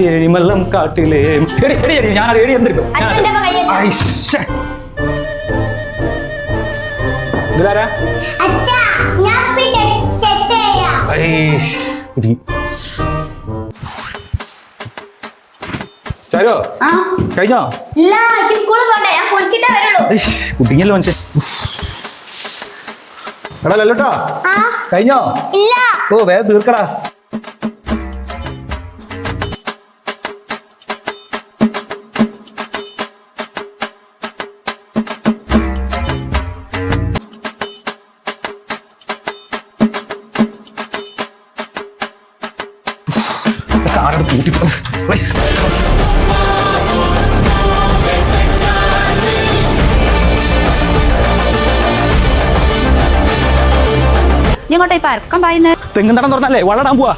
ഏഴിമല്ലം കാട്ടിലെ ഞാനത് എടി എന്തെടുക്കും ഇതാരാ ചാരോ കഴിഞ്ഞോ കുട്ടിങ്ങല്ലോ മനുഷ്യൻ എടാ ലല്ലോട്ടോ കഴിഞ്ഞോ ഓ വേഗം തീർക്കടാ കാറോട് കൂട്ടിപ്പോ ഇങ്ങോട്ടെ ഇപ്പൊ അരക്കം പായുന്നത് തെങ്ങും തടം തുറന്നല്ലേ വളടാൻ പോവാ